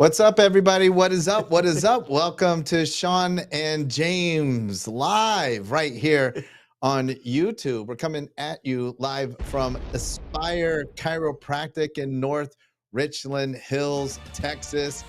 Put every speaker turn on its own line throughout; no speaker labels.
What's up, everybody? What is up? What is up? Welcome to Shawn and James live right here on YouTube. We're coming at you live from Aspire Chiropractic in North Richland Hills, Texas.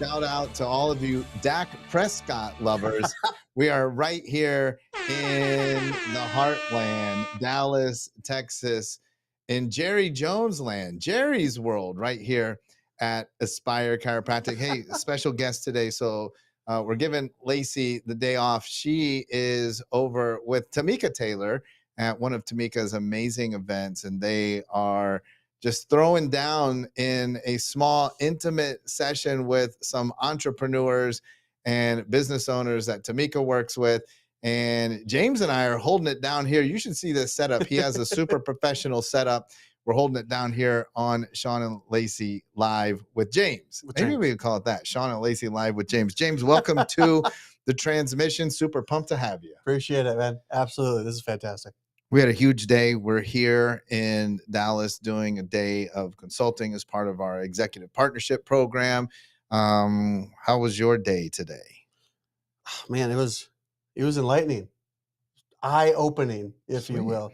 Shout out to all of you Dak Prescott lovers. We are right here in the heartland, Dallas, Texas, in Jerry Jones land, Jerry's world, right here at Aspire Chiropractic. Hey, special guest today. So we're giving Lacey the day off. She is over with Tamika Taylor at one of Tamika's amazing events, and they are just throwing down in a small, intimate session with some entrepreneurs and business owners that Tamika works with. And James and I are holding it down here. You should see this setup. He has a super professional setup. We're holding it down here on Shawn and Lacey Live with James. Maybe we could call it that, Shawn and Lacey Live with James. James, welcome to the transmission. Super pumped to have you.
Appreciate it, man. Absolutely. This is fantastic.
We had a huge day. We're here in Dallas doing a day of consulting as part of our executive partnership program. How was your day today?
Oh, man, it was enlightening, eye-opening, if you will.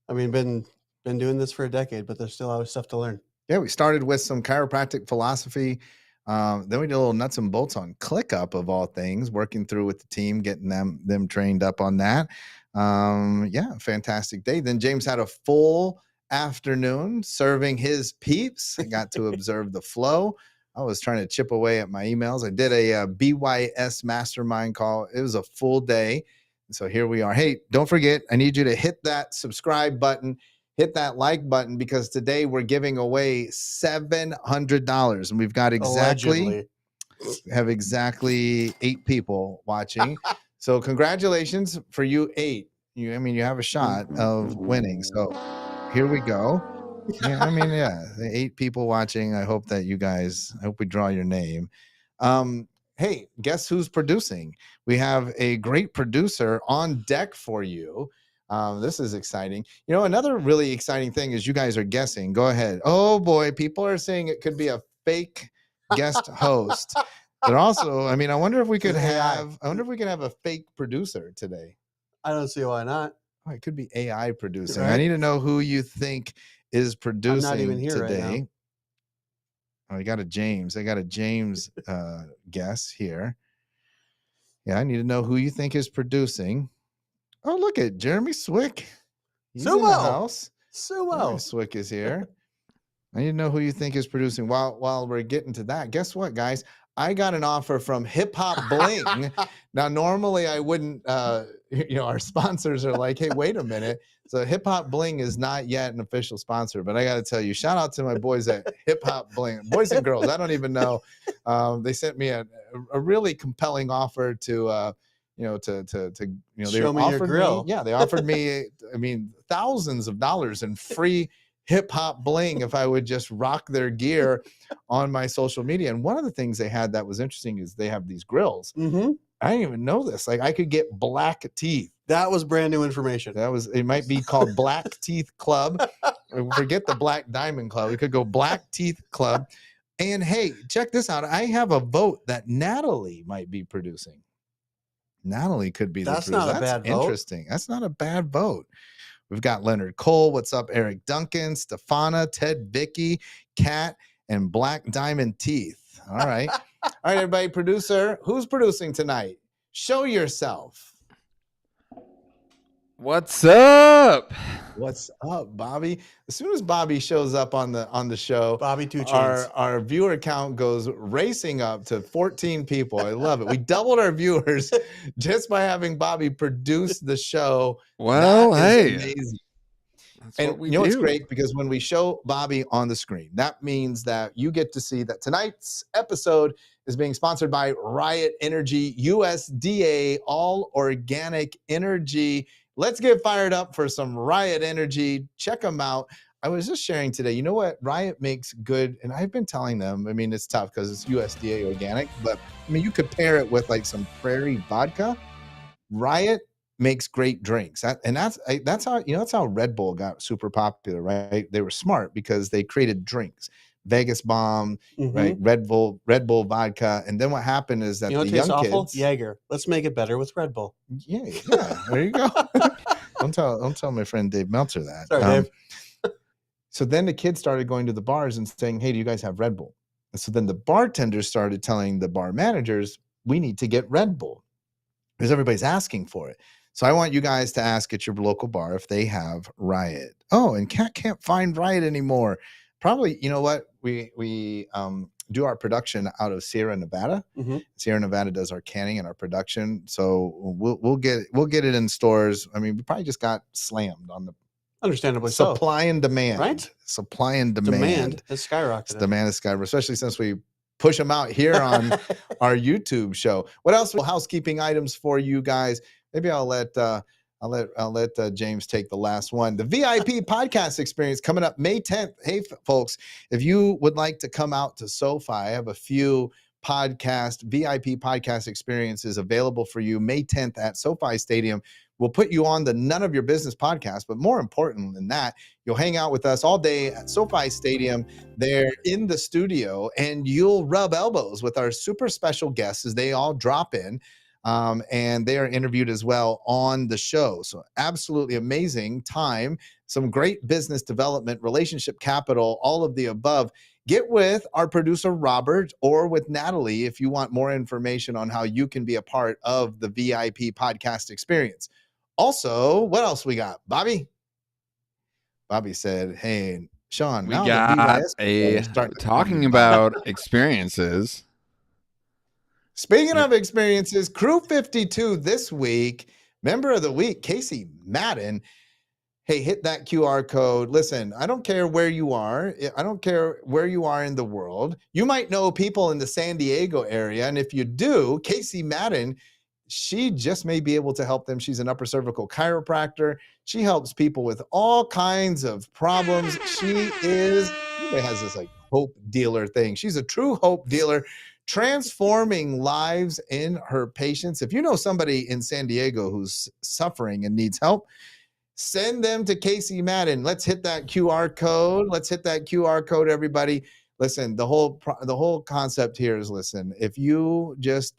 I mean, been doing this for a decade, but there's still a lot of stuff to learn.
Yeah, we started with some chiropractic philosophy. Then we did a little nuts and bolts on ClickUp of all things, working through with the team, getting them trained up on that. Yeah, fantastic day. Then James had a full afternoon serving his peeps. I got to observe the flow. I was trying to chip away at my emails. I did a BYS mastermind call. It was a full day. And so here we are. Hey, don't forget, I need you to hit that subscribe button, hit that like button, because today we're giving away $700. And we've got exactly 8 people watching. So congratulations for you 8. You have a shot of winning. So here we go. Yeah, 8 people watching. I hope that I hope we draw your name. Hey, guess who's producing? We have a great producer on deck for you. This is exciting. Another really exciting thing is you guys are guessing. Go ahead. Oh boy, people are saying it could be a fake guest host. But also, I wonder if we could have a fake producer today.
I don't see why not.
Oh, it could be AI producing.
Right?
I need to know who you think is producing
I'm not even here
today.
right now.
Oh, I got a James guess here. Yeah, I need to know who you think is producing. Oh, look at Jeremy Swick. He's in the house. Jeremy Swick is here. I need to know who you think is producing. While we're getting to that, guess what, guys? I got an offer from Hip Hop Bling. Now, normally I wouldn't, our sponsors are like, hey, wait a minute. So Hip Hop Bling is not yet an official sponsor, but I got to tell you, shout out to my boys at Hip Hop Bling, boys and girls. I don't even know. They sent me a really compelling offer to, they
show me your grill.
They offered me, thousands of dollars in free Hip Hop Bling if I would just rock their gear on my social media. And one of the things they had that was interesting is they have these grills.
Mm-hmm.
I didn't even know this. Like, I could get black teeth.
That was brand new information.
It might be called Black Teeth Club. Forget the Black Diamond Club. We could go Black Teeth Club. And hey, check this out. I have a vote that Natalie might be producing. Natalie could be
That's not a bad vote.
Interesting. That's not a bad vote. We've got Leonard Cole. What's up? Eric Duncan, Stefana, Ted Vicky, Kat, and Black Diamond Teeth. All right. All right, everybody. Producer, who's producing tonight? Show yourself.
What's up?
What's up, Bobby? As soon as Bobby shows up on the show,
Bobby 2 Chainz.
Our viewer count goes racing up to 14 people. I love it. We doubled our viewers just by having Bobby produce the show.
Well, hey,
amazing.
That's
And
what we
it's
do.
great because when we show Bobby on the screen, that means that you get to see that tonight's episode is being sponsored by Riot Energy, USDA, all organic energy. Let's get fired up for some Riot Energy. Check them out. I was just sharing today, you know what? Riot makes good, and I've been telling them, it's tough because it's USDA organic, but you could pair it with like some Prairie vodka. Riot makes great drinks. That's how Red Bull got super popular, right? They were smart because they created drinks. Vegas Bomb, right?
Mhm.
Red Bull vodka. And then what happened is that
You know
the
what tastes
young
awful?
kids,
Jaeger. Let's make it better with Red Bull.
yeah, there you go. Don't tell my friend Dave Meltzer that.
Sorry, Dave.
So then the kids started going to the bars and saying, hey, do you guys have Red Bull? And so then the bartenders started telling the bar managers, we need to get Red Bull because everybody's asking for it. So I want you guys to ask at your local bar if they have Riot. Oh, and can't find Riot anymore. Probably, you know what? We do our production out of Sierra Nevada.
Mm-hmm.
Sierra Nevada does our canning and our production. So we'll get it in stores. I mean, we probably just got slammed on the
Understandably
supply and demand,
right?
Supply and demand.
Demand has skyrocketed.
Demand has skyrocketed, especially since we push them out here on our YouTube show. What else? Housekeeping items for you guys. Maybe I'll let James take the last one. The VIP podcast experience coming up May 10th. Hey, folks, if you would like to come out to SoFi, I have a few VIP podcast experiences available for you May 10th at SoFi Stadium. We'll put you on the None of Your Business podcast, but more important than that, you'll hang out with us all day at SoFi Stadium there in the studio, and you'll rub elbows with our super special guests as they all drop in. And they are interviewed as well on the show. So absolutely amazing time, some great business development, relationship capital, all of the above. Get with our producer, Robert, or with Natalie if you want more information on how you can be a part of the VIP podcast experience. Also, what else we got? Bobby said, hey, Shawn,
We
now
got talking about experiences.
Speaking of experiences, Crew 52 this week, member of the week, Casey Madden. Hey, hit that QR code. Listen, I don't care where you are. I don't care where you are in the world. You might know people in the San Diego area. And if you do, Casey Madden, she just may be able to help them. She's an upper cervical chiropractor. She helps people with all kinds of problems. Everybody has this like hope dealer thing. She's a true hope dealer, transforming lives in her patients. If you know somebody in San Diego who's suffering and needs help, send them to Casey Madden. Let's hit that QR code. Everybody. Listen, the whole concept here is, listen, if you just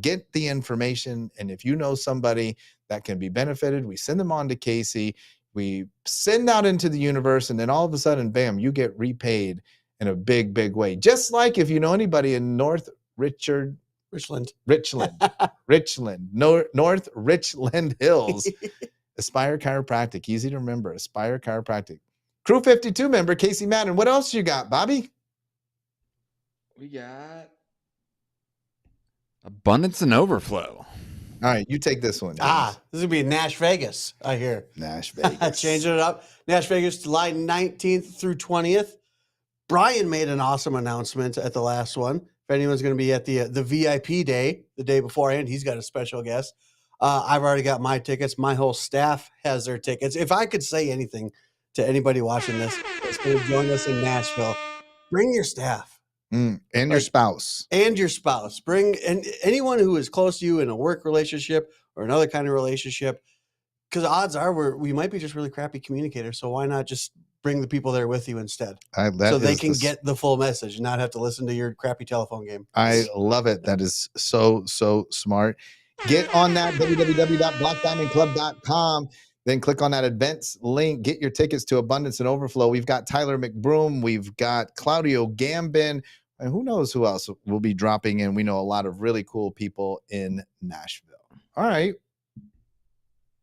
get the information and if you know somebody that can be benefited, we send them on to Casey. We send out into the universe, and then all of a sudden, bam, you get repaid in a big, big way. Just like if you know anybody in North Richland, North Richland Hills, Aspire Chiropractic, easy to remember, Aspire Chiropractic. Crew 52 member, Casey Madden. What else you got, Bobby?
We got abundance and overflow.
All right, you take this one.
James. This is going to be Nash Vegas, I hear.
Nash Vegas.
Changing it up. Nash Vegas, July 19th through 20th. Brian made an awesome announcement at the last one. If anyone's going to be at the VIP day, the day beforehand, he's got a special guest. I've already got my tickets. My whole staff has their tickets. If I could say anything to anybody watching this that's going to join us in Nashville, bring your staff.
And your spouse.
And your spouse. Bring anyone who is close to you in a work relationship or another kind of relationship, because odds are we might be just really crappy communicators. So why not just bring the people there with you instead? So they can get the full message and not have to listen to your crappy telephone game.
I love it. That is so smart. Get on that www.blackdiamondclub.com. Then click on that events link. Get your tickets to Abundance and Overflow. We've got Tyler McBroom. We've got Claudio Gambin. And who knows who else will be dropping in. We know a lot of really cool people in Nashville. All right.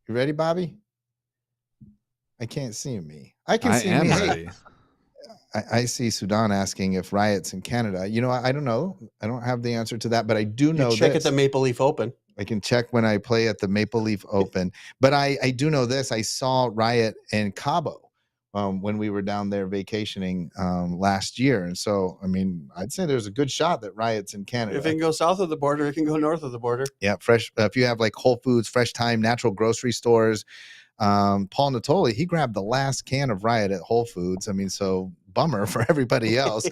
You ready, Bobby? I can't see me. I can see me. Hey, I see Sudan asking if Riot's in Canada. You know, I don't know. I don't have the answer to that, but I do know
check at the Maple Leaf Open.
I can check when I play at the Maple Leaf Open. But I do know this. I saw Riot in Cabo when we were down there vacationing last year. And so, I mean, I'd say there's a good shot that Riot's in Canada.
If it can go south of the border, it can go north of the border.
Yeah, fresh. If you have like Whole Foods, Fresh Time, natural grocery stores. Paul Natoli, he grabbed the last can of Riot at Whole Foods. I mean, so bummer for everybody else.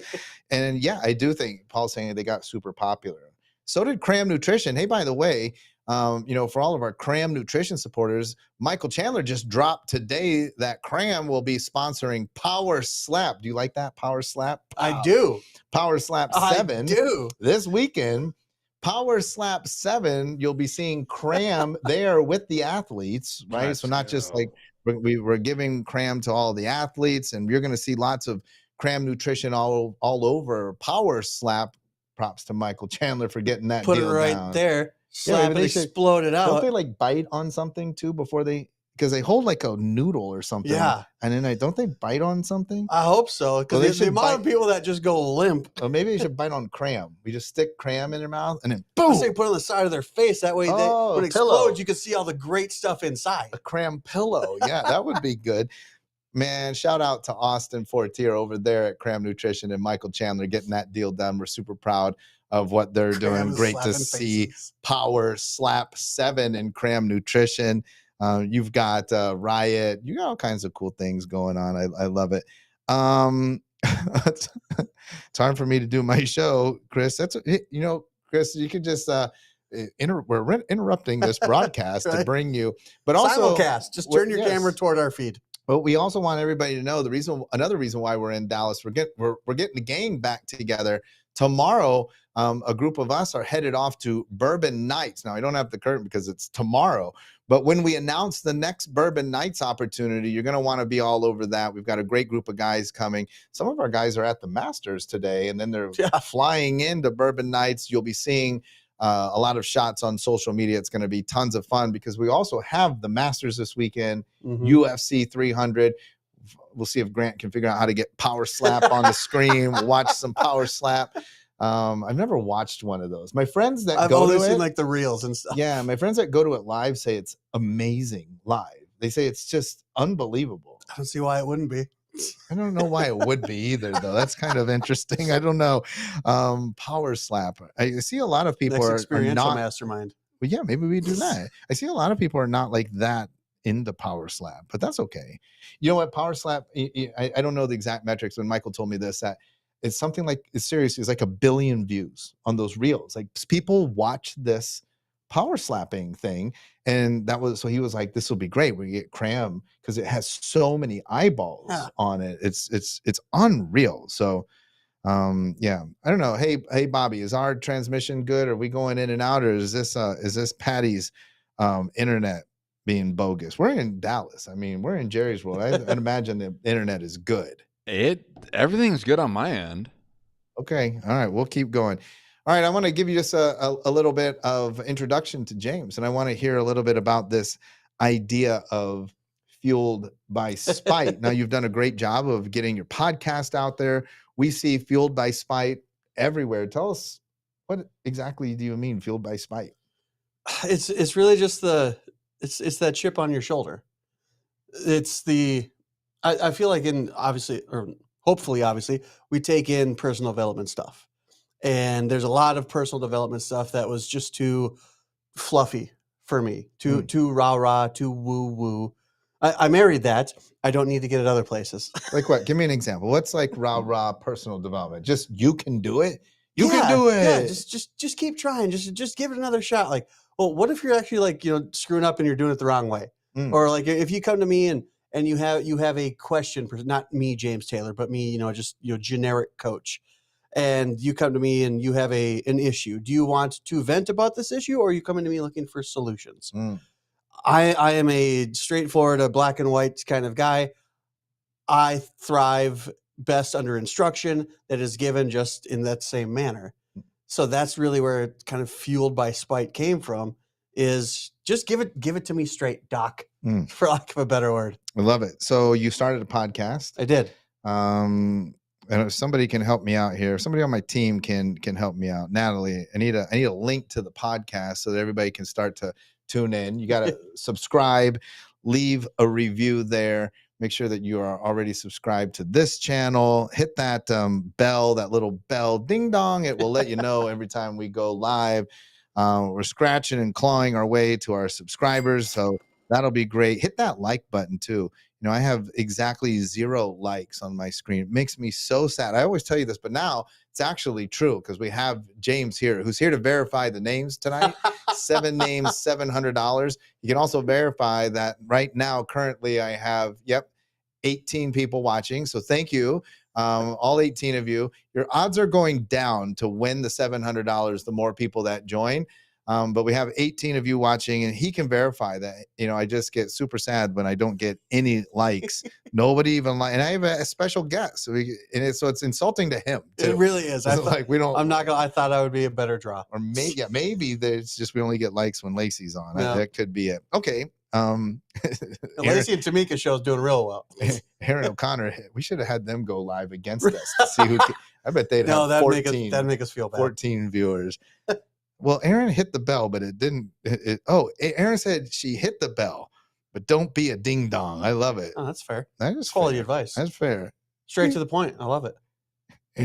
And yeah, I do think Paul's saying they got super popular. So did Cram Nutrition. Hey, by the way, For all of our Cram Nutrition supporters, Michael Chandler just dropped today that Cram will be sponsoring Power Slap. Do you like that? Power Slap?
I do.
Power Slap 7
I do.
this weekend. Power Slap 7, you'll be seeing Cram there with the athletes, right?
Let's
so not
go.
just like we're giving Cram to all the athletes, and you're going to see lots of Cram Nutrition all over Power Slap. Props to Michael Chandler for getting that
Put it
deal
right
down.
there. Slap
maybe
it, explode it out.
Don't they like bite on something too before because they hold like a noodle or something.
Yeah.
And then don't they bite on something?
I hope so. Because the amount of people that just go limp.
Or maybe they should bite on Cram. We just stick Cram in their mouth and then
I
boom.
say put it on the side of their face. That way when it explodes, you can see all the great stuff inside.
A Cram pillow. Yeah, that would be good. Man, shout out to Austin Fortier over there at Cram Nutrition and Michael Chandler getting that deal done. We're super proud of what they're doing. Great to see Power Slap 7 and Cram Nutrition. You've got Riot. You got all kinds of cool things going on. I love it. Time for me to do my show, Chris. Chris, you could just we're interrupting this broadcast
right?
to bring you, but also
simulcast. Just turn your camera toward our feed.
But we also want everybody to know another reason why we're in Dallas. We're getting the gang back together tomorrow. A group of us are headed off to Bourbon Nights. Now I don't have the curtain because it's tomorrow, but when we announce the next Bourbon Nights opportunity, you're going to want to be all over that. We've got a great group of guys coming. Some of our guys are at the Masters today, and then they're flying into Bourbon Nights. You'll be seeing a lot of shots on social media. It's going to be tons of fun because we also have the Masters this weekend, UFC 300. We'll see if Grant can figure out how to get Power Slap on the screen. We'll watch some Power Slap. I've never watched one of those. My friends that
I've
go
only
to
seen
it,
like the reels and stuff.
Yeah, my friends that go to it live say it's amazing live. They say it's just unbelievable.
I don't see why it wouldn't be.
I don't know why it would be either, though. That's kind of interesting. I don't know. Power Slap. I see a lot of people are not
mastermind.
Well, yeah, maybe we do that. I see a lot of people are not like that into Power Slap, but that's okay. You know what? Power Slap, I don't know the exact metrics. When Michael told me this, that it's something like, it's like 1 billion views on those reels. Like people watch this power slapping thing. And so he was like, this will be great. We get Cram because it has so many eyeballs on it. It's unreal. So I don't know. Hey Bobby, is our transmission good? Are we going in and out, or is this Patty's internet being bogus? We're in Dallas. I mean, we're in Jerry's world. I'd imagine the internet is good.
Everything's good on my end.
Okay. All right. We'll keep going. All right. I want to give you just a little bit of introduction to James, and I want to hear a little bit about this idea of Fueled by Spite. Now, you've done a great job of getting your podcast out there. We see Fueled by Spite everywhere. Tell us, what exactly do you mean, Fueled by Spite?
It's really just it's that chip on your shoulder. It's I feel like hopefully, we take in personal development stuff. And there's a lot of personal development stuff that was just too fluffy for me, too rah-rah, too woo-woo. I married that. I don't need to get it other places.
Like what? Give me an example. What's like rah-rah personal development? Just you can do it? You can do it.
Yeah, just keep trying. Just give it another shot. Like, well, what if you're actually screwing up and you're doing it the wrong way? Or like if you come to me and you have a question, not me, James Taylor, but me, generic coach. And you come to me and you have an issue. Do you want to vent about this issue, or are you coming to me looking for solutions? I am a straightforward, black and white kind of guy. I thrive best under instruction that is given just in that same manner. So that's really where it kind of Fueled by Spite came from, is just give it to me straight, Doc, for lack of a better word.
I love it. So you started a podcast.
I did.
And if somebody can help me out here, somebody on my team can help me out. Natalie, I need a link to the podcast so that everybody can start to tune in. You got to subscribe, leave a review there. Make sure that you are already subscribed to this channel. Hit that bell, that little bell, ding dong. It will let you know every time we go live. We're scratching and clawing our way to our subscribers. So That'll be great. Hit that like button too. I have exactly 0 likes on my screen. It makes me so sad. I always tell you this, but now it's actually true because we have James here who's here to verify the names tonight. 7 names, $700. You can also verify that right now, currently, I have, 18 people watching. So thank you, all 18 of you. Your odds are going down to win the $700 the more people that join. But we have 18 of you watching, and he can verify that. I just get super sad when I don't get any likes. Nobody even and I have a special guest. So it's insulting to him too.
It really is. I thought I would be a better draw.
Or maybe it's just we only get likes when Lacey's on. No. That could be it. Okay.
Lacey and Tamika show's doing real well.
Aaron O'Connor, we should have had them go live against us to see who. I bet they'd have 14.
That'd make us feel bad.
14 viewers. Well, Aaron hit the bell, but it didn't. Aaron said she hit the bell, but don't be a ding dong. I love it.
Oh, that's fair.
That is
quality
fair.
advice.
That's fair.
Straight to the point. I love it.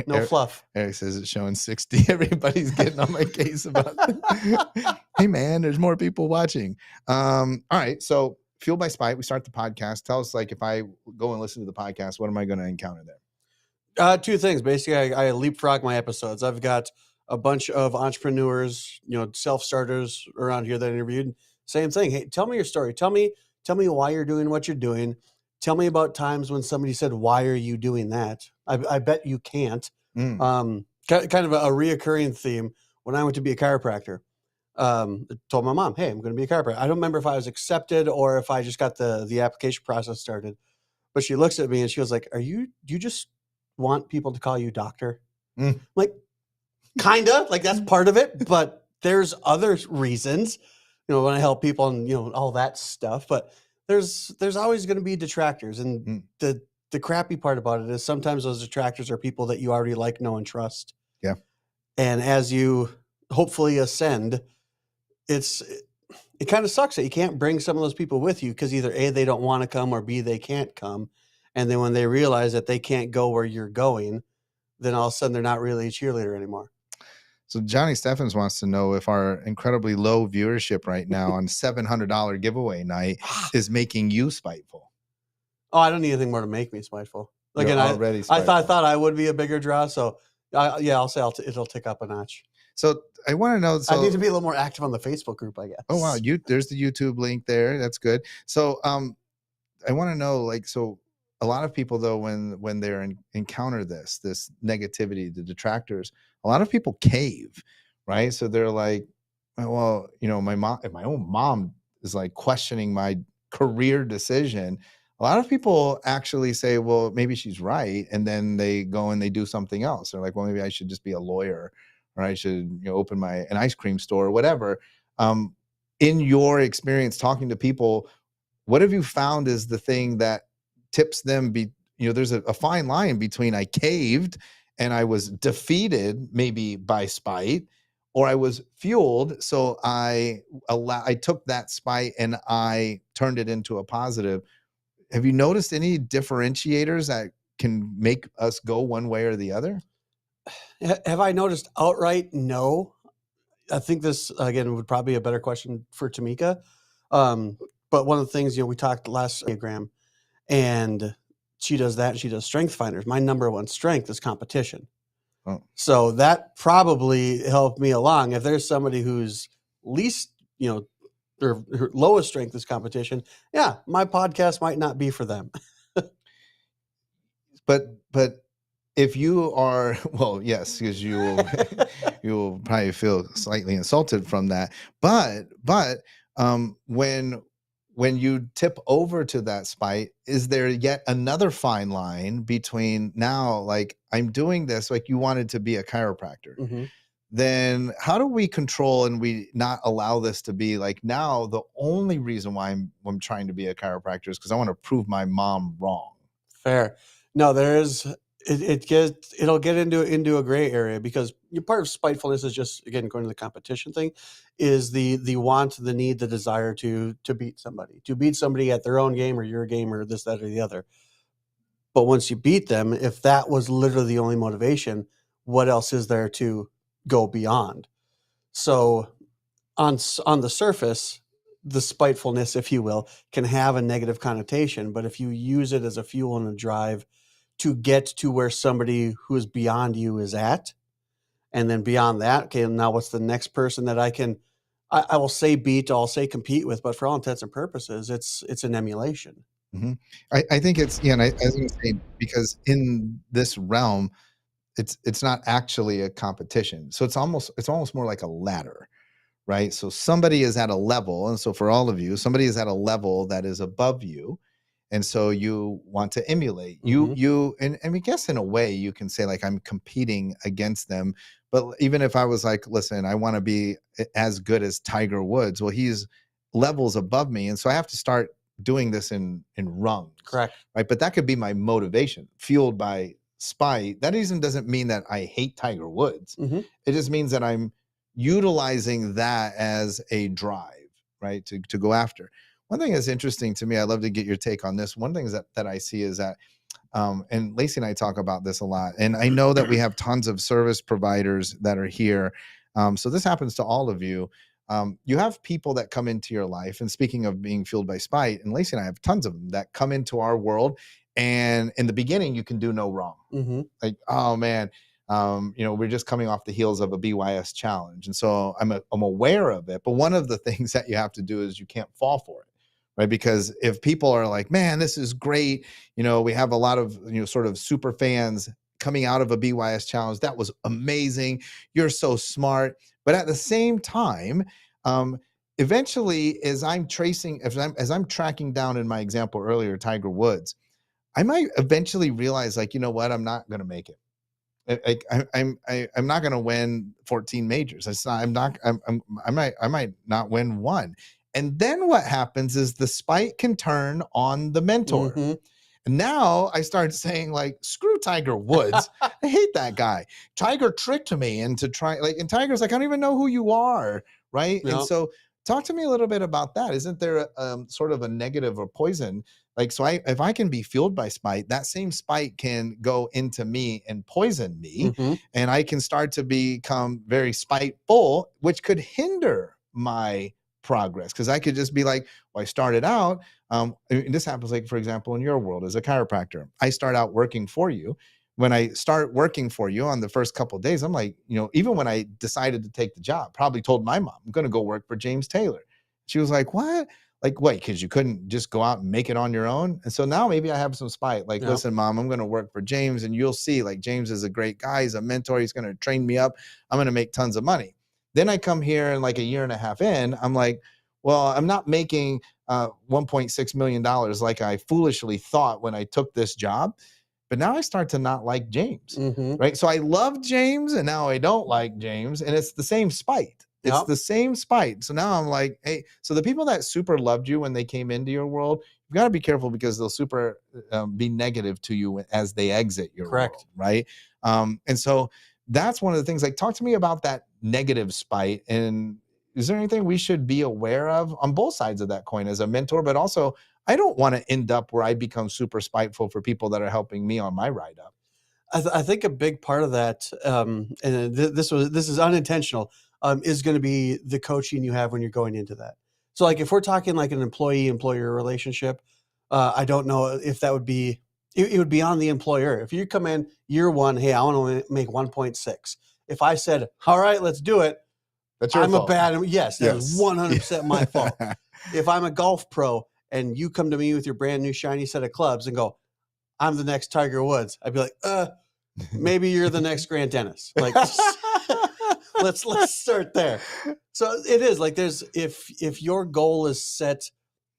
No fluff.
Eric says it's showing 60. Everybody's getting on my case about it. Hey, man, there's more people watching. All right. So Fueled by Spite, we start the podcast. Tell us, if I go and listen to the podcast, what am I going to encounter there?
2 things. Basically, I leapfrog my episodes. I've got a bunch of entrepreneurs, self-starters around here that I interviewed. Same thing. Hey, tell me your story. Tell me why you're doing what you're doing. Tell me about times when somebody said, why are you doing that? I bet you can't. Kind of a reoccurring theme. When I went to be a chiropractor, I told my mom, hey, I'm going to be a chiropractor. I don't remember if I was accepted or if I just got the application process started. But she looks at me and she was like, do you just want people to call you doctor? I'm like, kinda, that's part of it, but there's other reasons, when I help people and, all that stuff, but there's always going to be detractors. And the crappy part about it is sometimes those detractors are people that you already like, know, and trust.
Yeah.
And as you hopefully ascend, it kind of sucks that you can't bring some of those people with you because either A, they don't want to come, or B, they can't come. And then when they realize that they can't go where you're going, then all of a sudden they're not really a cheerleader anymore.
So Johnny Steffens wants to know if our incredibly low viewership right now on $700 giveaway night is making you spiteful.
Oh, I don't need anything more to make me spiteful.
Again,
I thought I would be a bigger draw. So I'll say it'll tick up a notch.
So I want to know.
I need to be a little more active on the Facebook group, I guess.
Oh, wow. There's the YouTube link there. That's good. So I want to know, so a lot of people, though, when they're encounter this negativity, the detractors, a lot of people cave, right? So they're like, well, my mom, if my own mom is questioning my career decision, a lot of people actually say, well, maybe she's right. And then they go and they do something else. They're like, well, maybe I should just be a lawyer, or I should open an ice cream store or whatever. In your experience talking to people, what have you found is the thing that tips them? There's a fine line between I caved and I was defeated, maybe by spite, or I was fueled. So I took that spite and I turned it into a positive. Have you noticed any differentiators that can make us go one way or the other?
Have I noticed outright? No. I think this, again, would probably be a better question for Tamika. But one of the things, we talked last diagram, and she does that, and she does strength finders. My number one strength is competition. Oh. So that probably helped me along. If there's somebody who's least, their lowest strength is competition, yeah, my podcast might not be for them.
But if you are, well, yes, because you will probably feel slightly insulted from that. But when you tip over to that spite, is there yet another fine line between now, I'm doing this, you wanted to be a chiropractor. Mm-hmm. Then how do we control and we not allow this to be now the only reason why I'm trying to be a chiropractor is because I want to prove my mom wrong?
Fair. No, there is. It'll get into a gray area because part of spitefulness is just, again, going to the competition thing, is the want, the need, the desire to beat somebody at their own game or your game or this, that, or the other. But once you beat them, if that was literally the only motivation, what else is there to go beyond? So on the surface, the spitefulness, if you will, can have a negative connotation. But if you use it as a fuel and a drive to get to where somebody who is beyond you is at, and then beyond that, okay, now what's the next person that I will say beat, I'll say compete with, but for all intents and purposes, it's an emulation.
Mhm. I think it's and I was gonna say, because in this realm, it's not actually a competition. So it's almost more like a ladder, right? So somebody is at a level, and so for all of you, somebody is at a level that is above you, and so you want to emulate. And we guess in a way you can say, like, I'm competing against them. But even if I was like, listen, I want to be as good as Tiger Woods, well, he's levels above me, and so I have to start doing this in rungs.
Correct.
Right? But that could be my motivation, fueled by spite. That even doesn't mean that I hate Tiger Woods. It just means that I'm utilizing that as a drive, right, to go after. One thing that's interesting to me, I'd love to get your take on this. One thing that I see is that, and Lacey and I talk about this a lot, and I know that we have tons of service providers that are here. So this happens to all of you. You have people that come into your life, and speaking of being fueled by spite, and Lacey and I have tons of them that come into our world, and in the beginning, you can do no wrong. Like, oh man, we're just coming off the heels of a BYS challenge, and so I'm aware of it. But one of the things that you have to do is you can't fall for it, right? Because if people are like, man, this is great, we have a lot of sort of super fans coming out of a BYS challenge. That was amazing. You're so smart. But at the same time, eventually, as I'm tracking down in my example earlier, Tiger Woods, I might eventually realize, like, you know what, I'm not going to make it. I'm not going to win 14 majors. It's not. I might not win one. And then what happens is the spite can turn on the mentor. And now I started saying, like, screw Tiger Woods. I hate that guy. Tiger tricked me into trying, like, and Tiger's like, I don't even know who you are, right?
No.
And so talk to me a little bit about that. Isn't there sort of a negative or poison? Like, so if I can be fueled by spite, that same spite can go into me and poison me, and I can start to become very spiteful, which could hinder my progress. Because I could just be like, well, I started out, and this happens, like, for example, in your world as a chiropractor. I start out working for you. When I start working for you on the first couple of days, I'm like, even when I decided to take the job, probably told my mom, I'm going to go work for James Taylor. She was like, what? Like, wait, because you couldn't just go out and make it on your own? And so now maybe I have some spite. Like, listen, mom, I'm going to work for James, and you'll see, like, James is a great guy. He's a mentor. He's going to train me up. I'm going to make tons of money. Then I come here, and like a year and a half in, I'm like, well, I'm not making $1.6 million like I foolishly thought when I took this job. But now I start to not like James, right? So I love James, and now I don't like James, and it's the same spite. It's the same spite. So now I'm like, hey, so the people that super loved you when they came into your world, you've got to be careful, because they'll super be negative to you as they exit your world, right? And so that's one of the things. Like, talk to me about that negative spite, and is there anything we should be aware of on both sides of that coin as a mentor? But also, I don't want to end up where I become super spiteful for people that are helping me on my ride up.
I think a big part of that, and this is unintentional, is going to be the coaching you have when you're going into that. So, like, if we're talking like an employee-employer relationship, I don't know if that would be, it would be on the employer. If you come in year one, hey, I want to make 1.6. If I said, all right, let's do it,
that's your fault.
Yes, that's 100% my fault. If I'm a golf pro and you come to me with your brand new shiny set of clubs and go, I'm the next Tiger Woods, I'd be like, maybe you're the next Grant Dennis. Like, let's start there. So it is like, if your goal is set,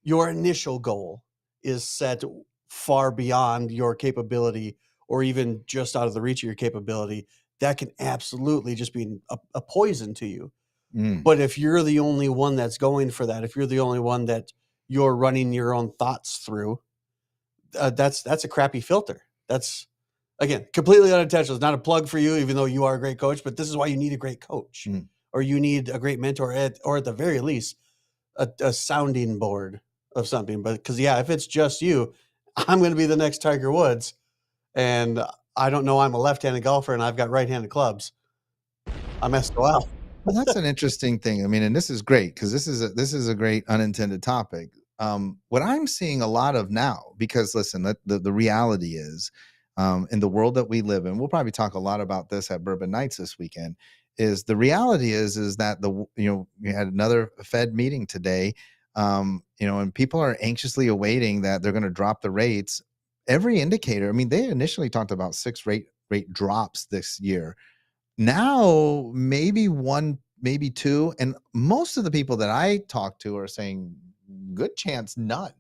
your initial goal is set far beyond your capability, or even just out of the reach of your capability, that can absolutely just be a poison to you. But if you're the only one that's going for that, if you're the only one that you're running your own thoughts through, that's a crappy filter. That's, again, completely unintentional. It's not a plug for you, even though you are a great coach, but this is why you need a great coach, or you need a great mentor, or at the very least, a sounding board of something. But because, if it's just you, I'm going to be the next Tiger Woods, and I don't know, I'm a left-handed golfer and I've got right-handed clubs, I'm SOL.
Well, that's an interesting thing. I mean, and this is great because this is a great unintended topic. What I'm seeing a lot of now, because listen, the reality is, in the world that we live in, we'll probably talk a lot about this at Bourbon Nights this weekend. Is the reality is that we had another Fed meeting today, and people are anxiously awaiting that they're going to drop the rates. Every indicator. I mean, they initially talked about six rate drops this year. Now, maybe one, maybe two, and most of the people that I talk to are saying good chance none.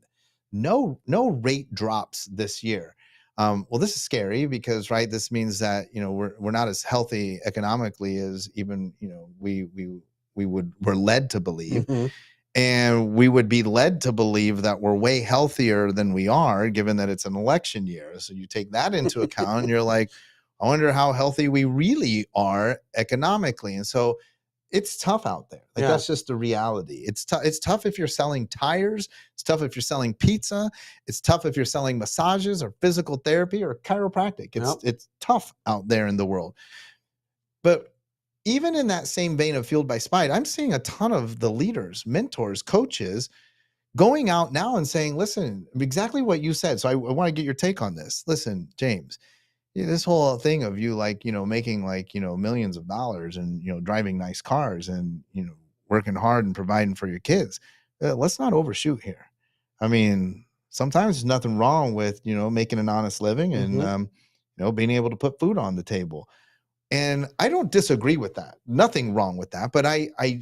No rate drops this year. Well, this is scary because, right, this means that we're not as healthy economically as even we're led to believe.
Mhm.
And we would be led to believe that we're way healthier than we are, given that it's an election year. So you take that into account, and you're like, I wonder how healthy we really are economically. And so it's tough out there. Like,
Yeah.
that's just the reality. It's tough. It's tough if you're selling tires. It's tough if you're selling pizza. It's tough if you're selling massages or physical therapy or chiropractic.
Yep.
It's tough out there in the world. But even in that same vein of Fueled by Spite, I'm seeing a ton of the leaders, mentors, coaches going out now and saying, listen, exactly what you said. So I want to get your take on this. Listen, James, this whole thing of you making millions of dollars and driving nice cars and working hard and providing for your kids, let's not overshoot here. I mean, sometimes there's nothing wrong with making an honest living and being able to put food on the table. And I don't disagree with that. Nothing wrong with that. But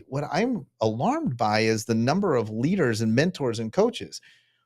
what I'm alarmed by is the number of leaders and mentors and coaches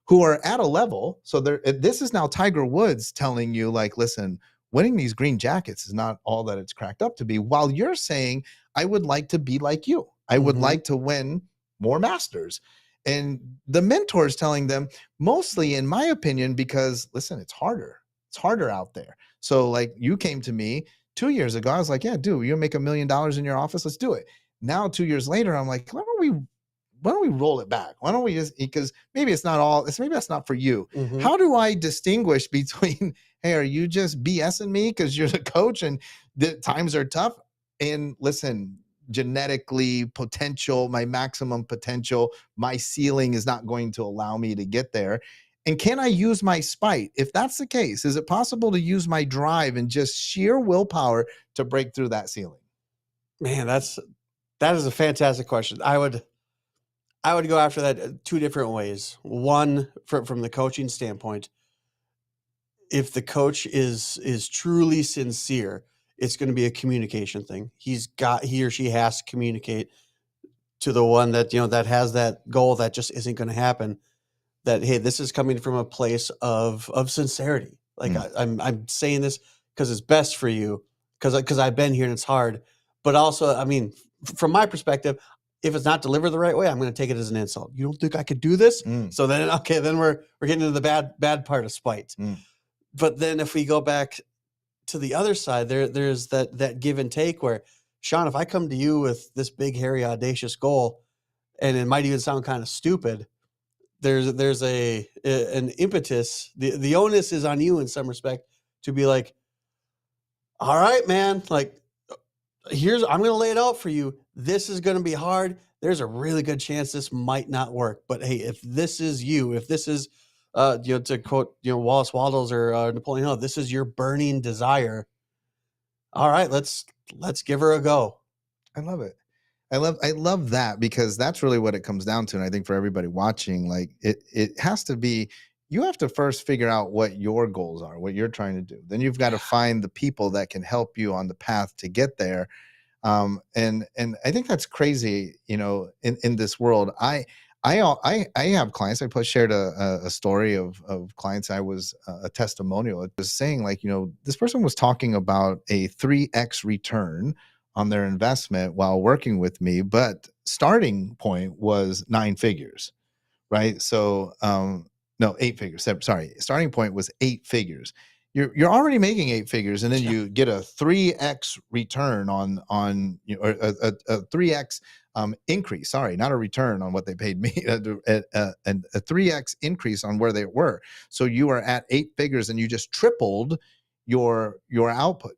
who are at a level. So this is now Tiger Woods telling you, like, listen, winning these green jackets is not all that it's cracked up to be. While you're saying, I would like to be like you. I would like to win more Masters. And the mentors telling them, mostly, in my opinion, because listen, it's harder. It's harder out there. So like you came to me 2 years ago, I was like, yeah, dude, you make $1 million in your office. Let's do it. Now, 2 years later, I'm like, why don't we roll it back? Why don't we just, because maybe it's not all, maybe that's not for you.
Mhm.
How do I distinguish between, hey, are you just BSing me because you're the coach and the times are tough? And listen, genetically potential, my maximum potential, my ceiling is not going to allow me to get there. And can I use my spite? If that's the case, is it possible to use my drive and just sheer willpower to break through that ceiling?
Man, that is a fantastic question. I would go after that two different ways. One, from the coaching standpoint, if the coach is truly sincere, it's going to be a communication thing. He or she has to communicate to the one that that has that goal that just isn't going to happen. That, hey, this is coming from a place of sincerity. Like I'm saying this because it's best for you, because I've been here and it's hard. But also, I mean, from my perspective, if it's not delivered the right way, I'm going to take it as an insult. You don't think I could do this? So then, okay, then we're getting into the bad part of spite. But then if we go back to the other side, there's that give and take where, Shawn, if I come to you with this big, hairy, audacious goal, and it might even sound kind of stupid, there's an impetus. The onus is on you in some respect to be like, all right, man, like, I'm going to lay it out for you. This is going to be hard. There's a really good chance this might not work. But hey, if this is you, if this is, to quote, Wallace Waddles or Napoleon Hill, this is your burning desire. All right, let's give her a go.
I love it. I love that, because that's really what it comes down to. And I think for everybody watching, like it has to be, you have to first figure out what your goals are, what you're trying to do. Then you've got to find the people that can help you on the path to get there. And I think that's crazy, in this world. I have clients. I shared a story of clients. I was a testimonial. It was saying, like, this person was talking about a 3x return on their investment while working with me, but starting point was 9 figures, right? So, no, 8 figures. Sorry, starting point was 8 figures. You're already making 8 figures, and then you get a 3x return on or a 3x increase. Sorry, not a return on what they paid me, a 3x increase on where they were. So you are at 8 figures, and you just tripled your output.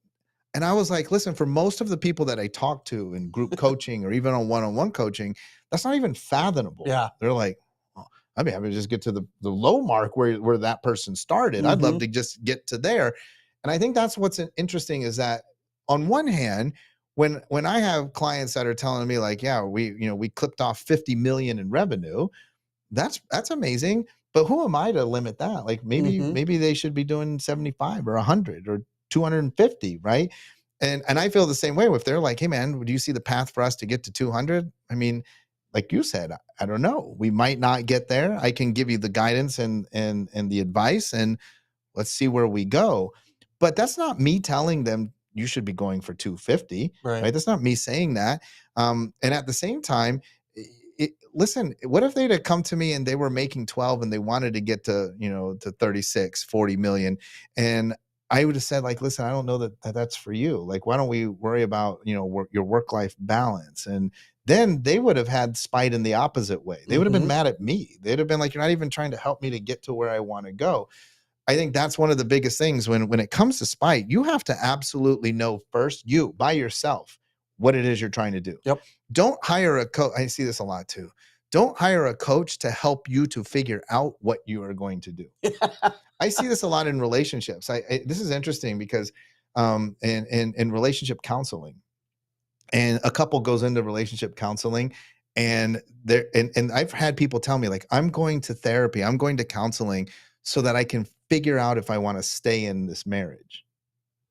And I was like, listen, for most of the people that I talk to in group coaching or even on one-on-one coaching, that's not even fathomable.
Yeah.
They're like, oh, I'd be happy to just get to the low mark where that person started. I'd love to just get to there. And I think that's what's interesting is that on one hand, when I have clients that are telling me like, yeah, we clipped off 50 million in revenue, that's amazing. But who am I to limit that? Like maybe they should be doing 75 or 100 or 250, right? And I feel the same way. If they're like, hey man, do you see the path for us to get to 200? I mean, like you said, I don't know. We might not get there. I can give you the guidance and the advice, and let's see where we go. But that's not me telling them you should be going for 250, right? That's not me saying that. And at the same time, listen, what if they'd have come to me and they were making 12 and they wanted to get to, to 36, 40 million. And I would have said like, listen, I don't know that that's for you. Like, why don't we worry about, your work-life balance? And then they would have had spite in the opposite way. They would have been mad at me. They'd have been like, you're not even trying to help me to get to where I want to go. I think that's one of the biggest things when it comes to spite. You have to absolutely know first, you by yourself, what it is you're trying to do.
Yep.
Don't hire a coach. I see this a lot too. Don't hire a coach to help you to figure out what you are going to do. I see this a lot in relationships. This is interesting because in relationship counseling, and a couple goes into relationship counseling, and I've had people tell me like, I'm going to therapy, I'm going to counseling so that I can figure out if I want to stay in this marriage.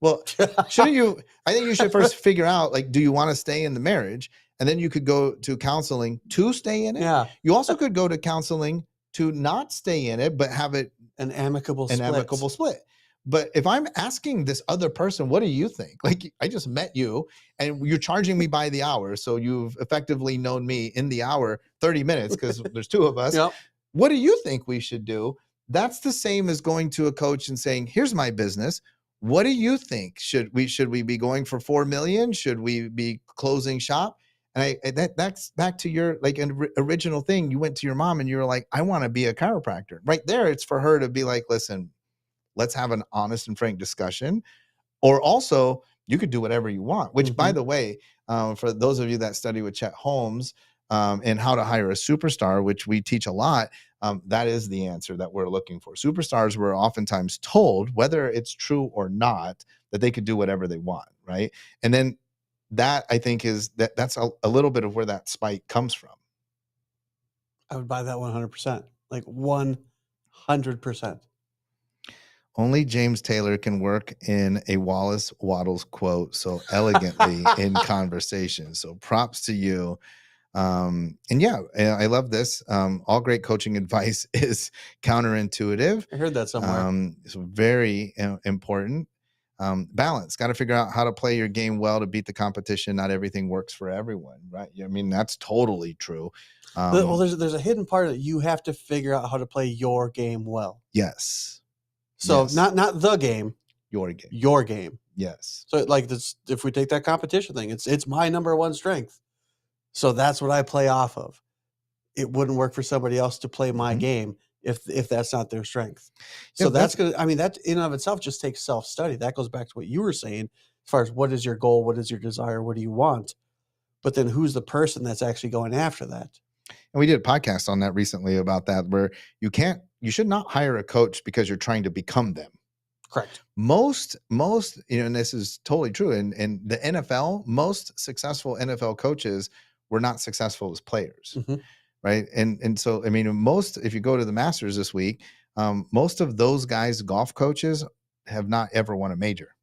Well, shouldn't you? I think you should first figure out, like, do you want to stay in the marriage? And then you could go to counseling to stay in it.
Yeah.
You also could go to counseling to not stay in it, but have it
an amicable
split. But if I'm asking this other person, what do you think? Like, I just met you and you're charging me by the hour. So you've effectively known me in the hour, 30 minutes, because there's two of us.
Yep.
What do you think we should do? That's the same as going to a coach and saying, here's my business. What do you think? Should we be going for 4 million? Should we be closing shop? And that's back to your original thing. You went to your mom and you were like, I want to be a chiropractor. Right there, it's for her to be like, listen, let's have an honest and frank discussion. Or also, you could do whatever you want, which by the way, for those of you that study with Chet Holmes and how to hire a superstar, which we teach a lot, that is the answer that we're looking for. Superstars were oftentimes told, whether it's true or not, that they could do whatever they want, right? And then that, I think, that's a little bit of where that spike comes from.
I would buy that 100%, like 100%.
Only James Taylor can work in a Wallace Wattles quote so elegantly in conversation. So props to you. And yeah, I love this. All great coaching advice is counterintuitive.
I heard that somewhere.
It's very important. Balance. Got to figure out how to play your game well to beat the competition. Not everything works for everyone, right? I mean, that's totally true.
Well, there's a hidden part that you have to figure out how to play your game well.
Yes.
So
yes.
not the game,
your game.
Your game.
Yes.
So like this, if we take that competition thing, it's my number one strength. So that's what I play off of. It wouldn't work for somebody else to play my game if that's not their strength. So
Yeah,
that's gonna. I mean, that in and of itself just takes self-study. That goes back to what you were saying as far as what is your goal, what is your desire, what do you want, but then who's the person that's actually going after that?
And we did a podcast on that recently about that, where you should not hire a coach because you're trying to become them.
Correct.
Most, and this is totally true. In the NFL, most successful NFL coaches were not successful as players, right? And so, I mean, if you go to the Masters this week, most of those guys, golf coaches, have not ever won a major,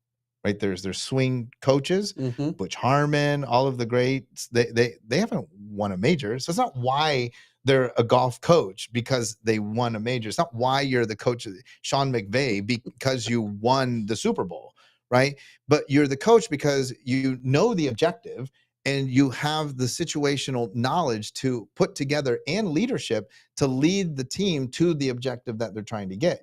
right? There's swing coaches, Butch Harmon, all of the greats, they haven't won a major. So it's not why they're a golf coach because they won a major. It's not why you're the coach of Sean McVay because you won the Super Bowl, right? But you're the coach because you know the objective and you have the situational knowledge to put together and leadership to lead the team to the objective that they're trying to get.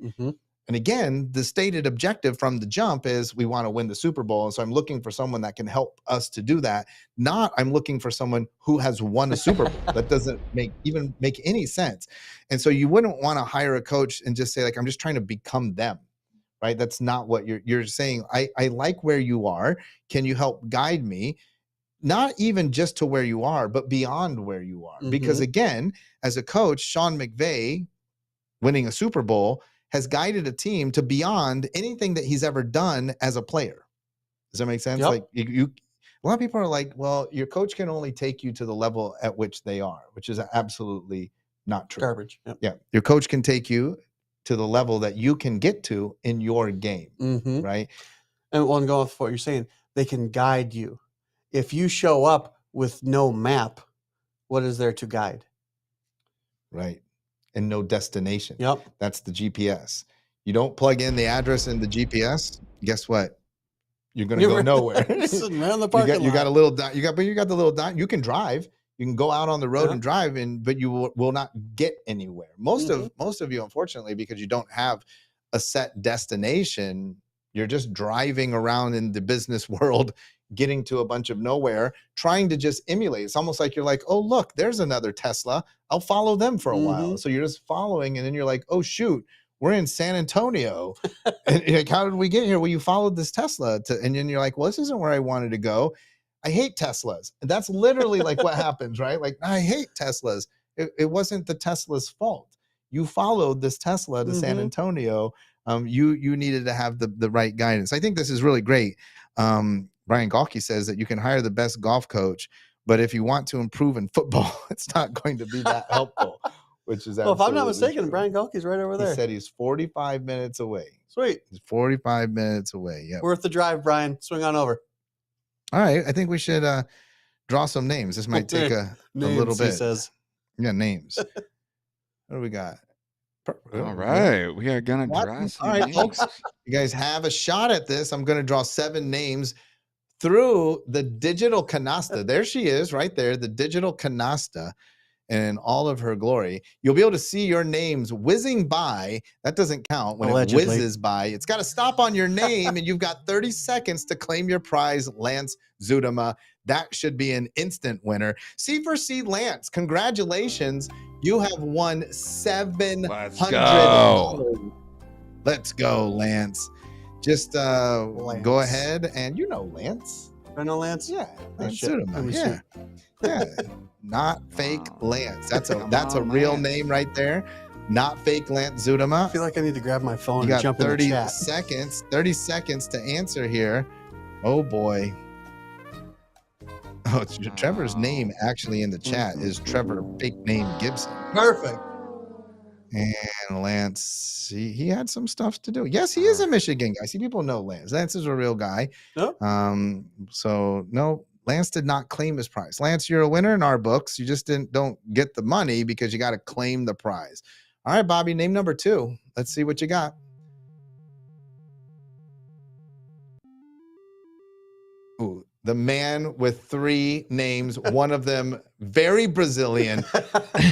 And again, the stated objective from the jump is we want to win the Super Bowl. And so I'm looking for someone that can help us to do that. Not I'm looking for someone who has won a Super Bowl. That doesn't make any sense. And so you wouldn't want to hire a coach and just say like, I'm just trying to become them, right? That's not what you're saying. I like where you are. Can you help guide me? Not even just to where you are, but beyond where you are. Because again, as a coach, Sean McVay, winning a Super Bowl, has guided a team to beyond anything that he's ever done as a player. Does that make sense?
Yep.
Like a lot of people are like, well, your coach can only take you to the level at which they are, which is absolutely not true.
Garbage. Yep.
Yeah. Your coach can take you to the level that you can get to in your game. Right.
And one going for what you're saying, they can guide you. If you show up with no map, what is there to guide?
Right. And no destination.
Yep.
That's the GPS. You don't plug in the address in the GPS. Guess what? You're going to go nowhere.
Sitting right in the parking lot.
You got a little dot. You got the little dot. You can drive. You can go out on the road and drive, but you will not get anywhere. Most of you, unfortunately, because you don't have a set destination, you're just driving around in the business world, getting to a bunch of nowhere, trying to just emulate. It's almost like you're like, oh, look, there's another Tesla. I'll follow them for a while. So you're just following, and then you're like, oh, shoot, we're in San Antonio. And like, how did we get here? Well, you followed this Tesla, and then you're like, well, this isn't where I wanted to go. I hate Teslas. That's literally like what happens, right? Like, I hate Teslas. It wasn't the Tesla's fault. You followed this Tesla to San Antonio. You needed to have the right guidance. I think this is really great. Brian Galke says that you can hire the best golf coach, but if you want to improve in football, it's not going to be that helpful, which is
well, if I'm not mistaken,
true.
Brian Galke's right over there.
He said he's 45 minutes away.
Sweet.
He's 45 minutes away. Yeah.
Worth the drive, Brian. Swing on over.
All right. I think we should draw some names. This might take a little bit.
He says.
Yeah, names. What do we got?
All right. We are going to draw some
All right,
names.
folks. You guys have a shot at this. I'm going to draw 7 names through the digital canasta. There she is right there, the digital canasta in all of her glory. You'll be able to see your names whizzing by. That doesn't count when
Allegedly.
It whizzes by. It's got to stop on your name, and you've got 30 seconds to claim your prize, Lance Zudema. That should be an instant winner. C4C Lance, congratulations. You have won $700. Let's go, Lance. Just go ahead, and you know Lance.
I know Lance.
Yeah, Lance
shit.
Zudema. Yeah, yeah. Not fake Lance. That's a real
Lance.
name right there. Not fake Lance Zudema.
I feel like I need to grab my phone
You
and
got
jump in the
30
chat.
seconds. 30 seconds to answer here. Oh boy. Oh, Trevor's name actually in the chat is Trevor Fake Name Gibson.
Perfect.
And Lance, he had some stuff to do. Yes, he is a Michigan guy. See, people know Lance. Lance is a real guy.
Nope.
So no, Lance did not claim his prize. Lance, you're a winner in our books. You just don't get the money because you got to claim the prize. All right, Bobby, name number 2. Let's see what you got. Ooh, the man with 3 names, one of them very Brazilian.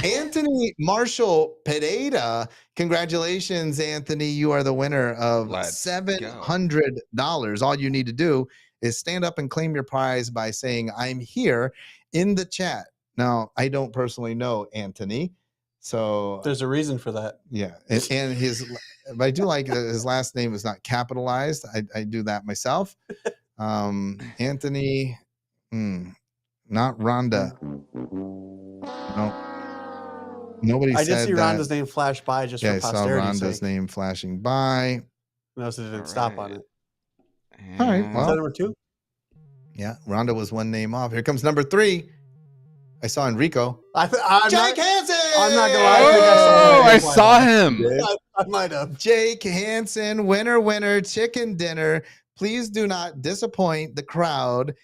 Anthony Marshall Pereira. Congratulations, Anthony. You are the winner of $700. All you need to do is stand up and claim your prize by saying, I'm here in the chat. Now, I don't personally know Anthony, so
There's a reason for that.
yeah. And his, but I do like that his last name is not capitalized. I do that myself. Anthony, not Rhonda. No, nobody
I
said
did see
that.
Rhonda's name flash by just
Yeah, I
for
saw
posterity's
Rhonda's
sake.
name flashing by.
Notice it didn't stop on it.
All right,
Is
well,
that number 2?
yeah, Rhonda was 1 name off. Here comes number 3. I saw Enrico.
I'm
Jake Hansen.
I'm not gonna lie.
Oh, I saw him.
I might have.
Jake Hansen, winner, chicken dinner. Please do not disappoint the crowd.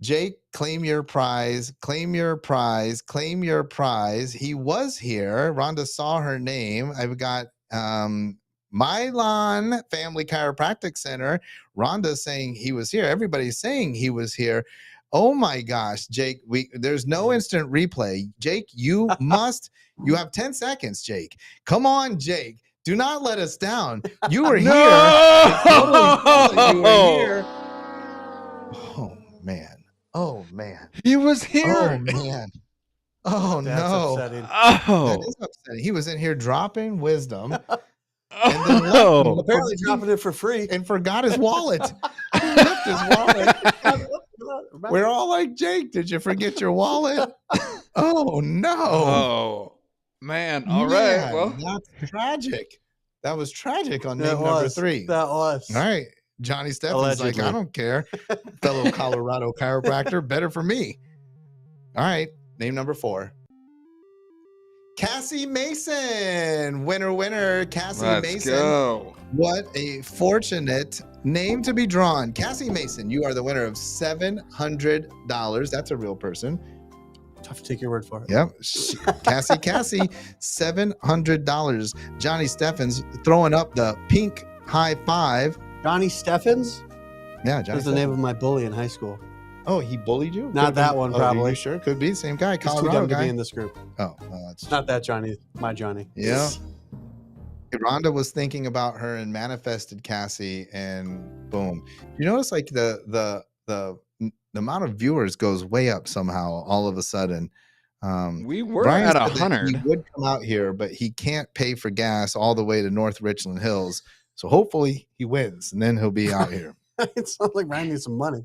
Jake, claim your prize. Claim your prize. Claim your prize. He was here. Rhonda saw her name. I've got Mylon Family Chiropractic Center. Rhonda saying he was here. Everybody's saying he was here. Oh my gosh, Jake, there's no instant replay. Jake, you have 10 seconds, Jake. Come on, Jake. Do not let us down. You were here. You were here. Oh man. Oh man.
He was here.
Oh man. Oh
That's
no.
upsetting.
That
Oh.
is upsetting. He was in here dropping wisdom. and then left
Oh.
Apparently dropping it for free.
and forgot his wallet. He left his wallet. We're all like, Jake, did you forget your wallet? Oh no.
Oh, man. All right.
Man,
Well,
that's tragic. That was tragic on
That
name number
was.
3.
That was.
All right. Johnny Steffen's like,
Allegedly.
I don't care. Fellow Colorado chiropractor, better for me. All right. Name number 4. Cassie Mason. Winner. Cassie
let's
Mason.
go.
What a fortunate name to be drawn. Cassie Mason, you are the winner of $700. That's a real person.
Tough to take your word for it.
Yep. Cassie, $700. Johnny Steffens throwing up the pink high five.
Johnny Steffens?
Yeah, Johnny
That's the name
Steffens.
of my bully in high school.
Oh, he bullied you?
Not
Could
that
be-
one,
oh,
probably.
you sure? Could be. Same guy,
He's too
Colorado
dumb to
guy.
be in this group.
Oh, well, that's
Not that Johnny. My Johnny.
yeah. Rhonda was thinking about her and manifested Cassie, and boom. You notice like the amount of viewers goes way up somehow all of a sudden.
We were
Brian
at
said that
100.
He would come out here, but he can't pay for gas all the way to North Richland Hills. So hopefully he wins, and then he'll be out here.
It sounds like Ryan needs some money.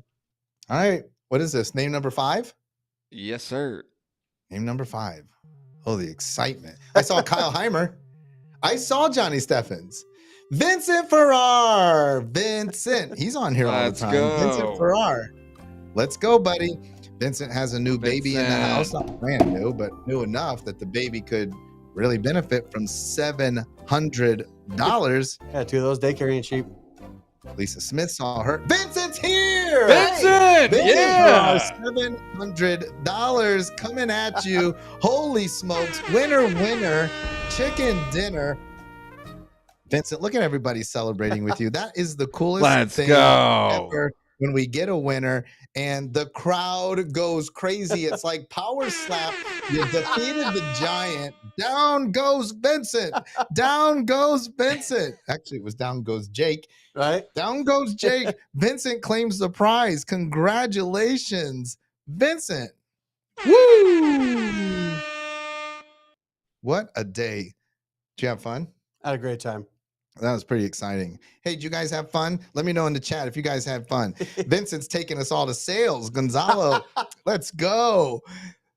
All right. What is this? Name number 5?
Yes, sir.
Name number 5. Oh, the excitement. I saw Kyle Heimer. I saw Johnny Steffens. Vincent Farrar. Vincent. He's on here all the
Let's
time.
go.
Vincent Farrar. Let's go, buddy. Vincent has a new baby in the
Vincent.
house. Not brand new, but new enough that the baby could really benefit from $700.
Yeah, 2 of those daycare ain't cheap.
Lisa Smith saw her. Vincent's here.
Vincent!
Vincent
Yeah!
Farrar, $700 coming at you. Holy smokes. Winner. Chicken dinner. Vincent, look at everybody celebrating with you. That is the coolest
Let's
thing
go.
ever when we get a winner and the crowd goes crazy. It's like power slap. You defeated the giant. Down goes Vincent. Down goes Vincent. Actually, it was down goes Jake.
Right?
Down goes Jake. Vincent claims the prize. Congratulations, Vincent. Woo! What a day. Did you have fun?
I had a great time.
That was pretty exciting. Hey, did you guys have fun? Let me know in the chat if you guys had fun. Vincent's taking us all to sales. Gonzalo, let's go.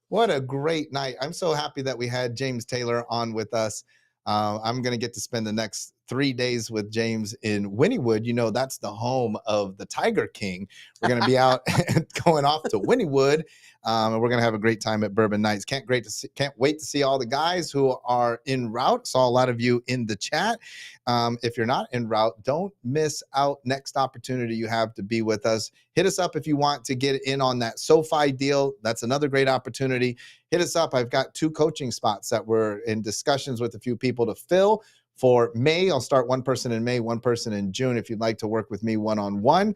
What a great night. I'm so happy that we had James Taylor on with us. I'm going to get to spend the next 3 days with James in Wynnewood. You know, that's the home of the Tiger King. We're going to be out going off to Wynnewood. And we're going to have a great time at Bourbon Nights. Can't wait to see all the guys who are en route. Saw a lot of you in the chat. If you're not en route, don't miss out next opportunity you have to be with us. Hit us up if you want to get in on that SoFi deal. That's another great opportunity. Hit us up. I've got 2 coaching spots that we're in discussions with a few people to fill for May. I'll start one person in May, one person in June if you'd like to work with me one-on-one.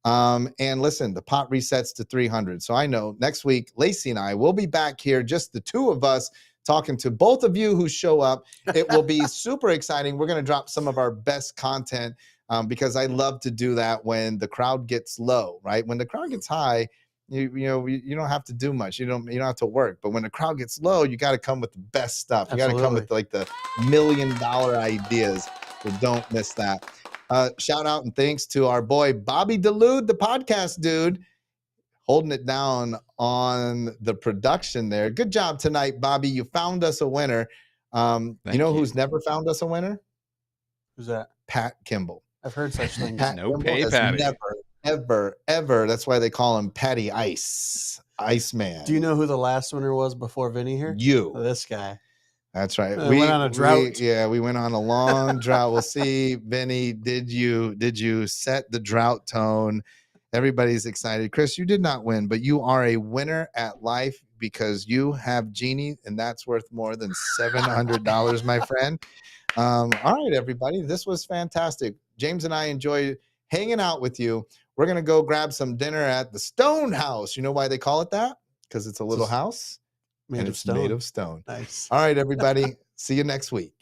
And listen, the pot resets to 300. So I know next week, Lacey and I will be back here, just the 2 of us, talking to both of you who show up. It will be super exciting. We're going to drop some of our best content because I love to do that when the crowd gets low, right? When the crowd gets high, you don't have to do much. You don't have to work. But when the crowd gets low, you got to come with the best stuff. You got to come with like the $1 million ideas. So don't miss that. Shout out and thanks to our boy Bobby Delude, the podcast dude, holding it down on the production there. Good job tonight, Bobby. You found us a winner. You know who's never found us a winner?
Who's that?
Pat Kimball.
I've heard such things.
No
Kimball
pay,
has
Patty.
Never, ever. That's why they call him Patty Iceman.
Do you know who the last winner was before Vinny here?
You.
This guy.
That's right.
We went on a drought.
We went on a long drought. We'll see, Vinny. Did you set the drought tone? Everybody's excited. Chris, you did not win, but you are a winner at life because you have Genie, and that's worth more than $700, my friend. All right, everybody. This was fantastic. James and I enjoyed hanging out with you. We're going to go grab some dinner at the Stone House. You know why they call it that? Because it's a little house
Made
and
of
it's
stone.
made of stone.
Nice.
All right, everybody. See you next week.